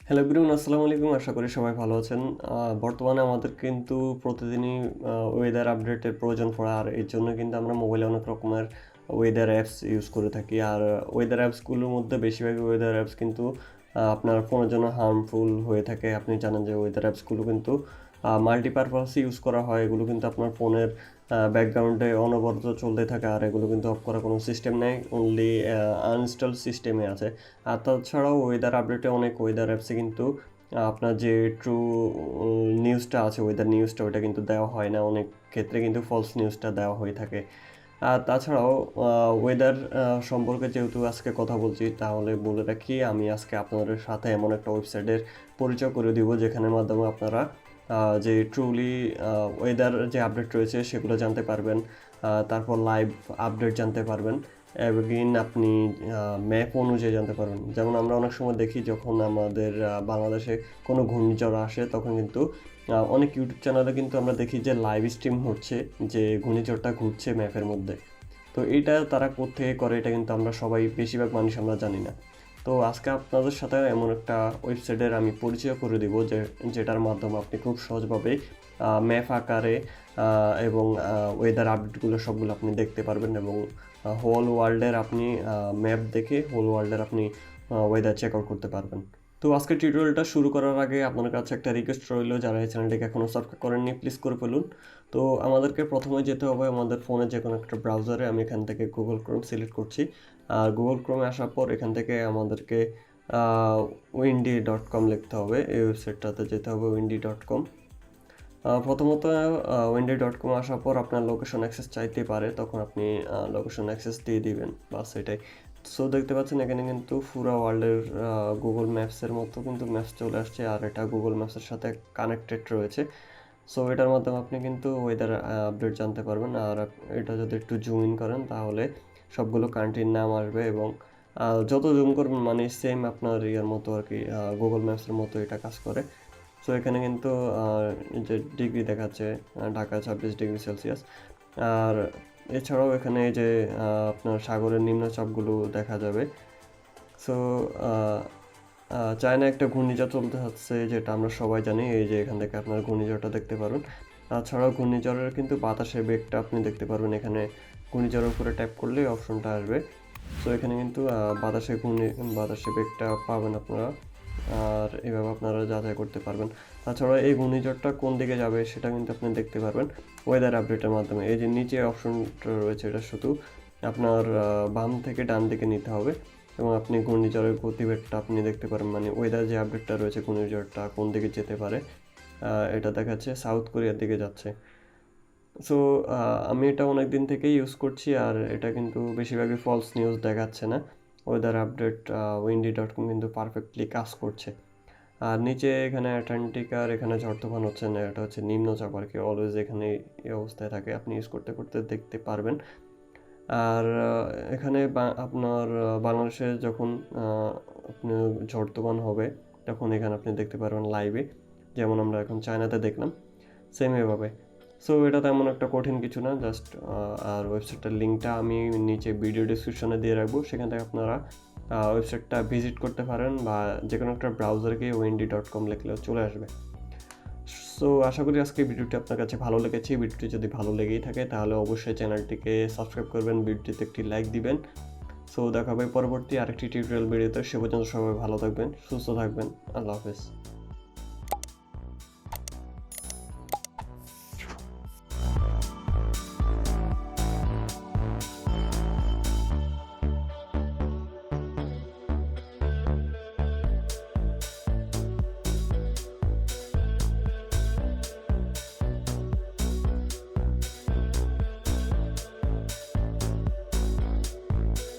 Hello everyone, আসসালামু আলাইকুম। আশা করি সবাই ভালো আছেন। বর্তমানে আমাদের কিন্তু প্রতিদিনই ওয়েদার আপডেটের প্রয়োজন পড়ে, আর এর জন্য কিন্তু আমরা মোবাইলে অনেক রকমের ওয়েদার অ্যাপস ইউজ করে থাকি। আর ওয়েদার অ্যাপসগুলোর মধ্যে বেশিরভাগই ওয়েদার অ্যাপস কিন্তু আপনার ফোনের জন্য হার্মফুল হয়ে থাকে। আপনি জানেন যে ওয়েদার অ্যাপসগুলো কিন্তু মাল্টিপারপাস ইউজ করা হয়। এগুলো কিন্তু আপনার ফোনের ব্যাকগ্রাউন্ডে অনবরত চলতে থাকে, আর এগুলো কিন্তু অফ করার কোনো সিস্টেম নেই, অনলি আনইনস্টল সিস্টেমে আছে। আর তাছাড়াও ওয়েদার আপডেটে অনেক ওয়েদার অ্যাপসে কিন্তু আপনার যে ট্রু নিউজটা আছে, ওয়েদার নিউজটা, ওইটা কিন্তু দেওয়া হয় না। অনেক ক্ষেত্রে কিন্তু ফলস নিউজটা দেওয়া হয়ে থাকে। আর তাছাড়াও ওয়েদার সম্পর্কে যেহেতু আজকে কথা বলছি, তাহলে বলে রাখি আমি আজকে আপনাদের সাথে এমন একটা ওয়েবসাইটের পরিচয় করে দিব, যেখানের মাধ্যমে আপনারা যে ট্রুলি ওয়েদার যে আপডেট রয়েছে সেগুলো জানতে পারবেন। তারপর লাইভ আপডেট জানতে পারবেন, এভরিদিন আপনি ম্যাপ অনুযায়ী জানতে পারবেন। যেমন আমরা অনেক সময় দেখি যখন আমাদের বাংলাদেশে কোনো ঘূর্ণিঝড় আসে, তখন কিন্তু অনেক ইউটিউব চ্যানেলে কিন্তু আমরা দেখি যে লাইভ স্ট্রিম হচ্ছে, যে ঘূর্ণিঝড়টা ঘুরছে ম্যাপের মধ্যে। তো এইটা তারা কোত্থেকে করে, এটা কিন্তু আমরা সবাই, বেশিরভাগ মানুষ আমরা জানি না। তো আজকে আপনাদের সাথে এমন একটা ওয়েবসাইটের আমি পরিচয় করে দিব, যেটার মাধ্যমে আপনি খুব সহজভাবে ম্যাপ আকারে এবং ওয়েদার আপডেটগুলো সবগুলো আপনি দেখতে পারবেন, এবং হোল ওয়ার্ল্ডের আপনি ম্যাপ দেখে হোল ওয়ার্ল্ডের আপনি ওয়েদার চেক আউট করতে পারবেন। তো আজকের টিউটোরিয়ালটা শুরু করার আগে আপনার কাছে একটা রিকোয়েস্ট রইল, যারা এই চ্যানেলটিকে এখনও সাবস্ক্রাইব করেননি প্লিজ করে ফেলুন। তো আমাদেরকে প্রথমে যেতে হবে আমাদের ফোনে যে কোনো একটা ব্রাউজারে। আমি এখান থেকে গুগল ক্রোম সিলেক্ট করছি। আর গুগল ক্রোমে আসার পর এখান থেকে আমাদেরকে windy.com লিখতে হবে। এই ওয়েবসাইটটাতে যেতে হবে, windy.com। প্রথমত windy.com আসার পর আপনার লোকেশন অ্যাক্সেস চাইতে পারে, তখন আপনি লোকেশন অ্যাক্সেস দিয়ে দিবেন, বাস এটাই। সো দেখতে পাচ্ছেন এখানে কিন্তু পুরো ওয়ার্ল্ডের গুগল ম্যাপসের মতো কিন্তু ম্যাপস চলে আসছে, আর এটা গুগল ম্যাপসের সাথে কানেক্টেড রয়েছে। সো এটার মাধ্যমে আপনি কিন্তু ওয়েদার আপডেট জানতে পারবেন। আর এটা যদি একটু জুম ইন করেন, তাহলে সবগুলো কান্ট্রির নাম আসবে, এবং যত জুম করবেন মানে সেম আপনার ইয়ার মতো আর কি, গুগল ম্যাপসের মতো এটা কাজ করে। সো এখানে কিন্তু যে ডিগ্রি দেখাচ্ছে, ঢাকা 26°C। আর এছাড়াও এখানে যে আপনার সাগরের নিম্নচাপগুলো দেখা যাবে। সো চায়না একটা ঘূর্ণিঝড় চলতে হচ্ছে, যেটা আমরা সবাই জানি। এই যে এখান থেকে আপনার ঘূর্ণিঝড়টা দেখতে পারবেন। তাছাড়াও ঘূর্ণিঝড়ের কিন্তু বাতাসের বেগটা আপনি দেখতে পারবেন। এখানে ঘূর্ণিঝড়ের উপরে ট্যাপ করলে অপশনটা আসবে। সো এখানে কিন্তু বাতাসের বেগটা পাবেন আপনারা, আর এভাবে আপনারা যাচাই করতে পারবেন। তাছাড়া এই ঘূর্ণিঝড়টা কোন দিকে যাবে সেটা কিন্তু আপনি দেখতে পারবেন ওয়েদার আপডেটের মাধ্যমে। এই যে নিচে অপশনটা রয়েছে, এটা শুধু আপনার বাম থেকে ডান দিকে নিতে হবে, এবং আপনি ঘূর্ণিঝড়ের গতিবেগটা আপনি দেখতে পারেন, মানে ওয়েদার যে আপডেটটা রয়েছে ঘূর্ণিঝড়টা কোন দিকে যেতে পারে। এটা দেখাচ্ছে সাউথ কোরিয়ার দিকে যাচ্ছে। সো আমি এটা অনেক দিন থেকেই ইউজ করছি, আর এটা কিন্তু বেশিরভাগই ফলস নিউজ দেখাচ্ছে না। ওয়েদার আপডেট windy.com কিন্তু পারফেক্টলি কাজ করছে। আর নিচে এখানে অ্যাটলান্টিক, আর এখানে ঝড় তুফান হচ্ছে না, এটা হচ্ছে নিম্নচাপ আর কি। অলওয়েজ এখানে এই অবস্থায় থাকে, আপনি ইউজ করতে করতে দেখতে পারবেন। আর এখানে আপনার বাংলাদেশে যখন আপনি ঝড় তুফান হবে, তখন এখানে আপনি দেখতে পারবেন লাইভে, যেমন আমরা এখন চায়নাতে দেখলাম, সেম এভাবে। সো এটা তেমন একটা কঠিন কিছু না, জাস্ট আর ওয়েবসাইটটার লিঙ্কটা আমি নিচে ভিডিও ডিসক্রিপশনে দিয়ে রাখবো, সেখান থেকে আপনারা ওয়েবসাইটটা ভিজিট করতে পারেন, বা যে কোনো একটা ব্রাউজারে গিয়ে windy.com লিখলেও চলে আসবে। সো আশা করি আজকে ভিডিওটি আপনার কাছে ভালো লেগেছে। ভিডিওটি যদি ভালো লেগেই থাকে, তাহলে অবশ্যই চ্যানেলটিকে সাবস্ক্রাইব করবেন, ভিডিওটিতে একটি লাইক দিবেন। সো দেখা হবে পরবর্তী আরেকটি টিউটোরিয়াল ভিডিওতে। সে পর্যন্ত সবাই ভালো থাকবেন, সুস্থ থাকবেন। আল্লাহ হাফেজ।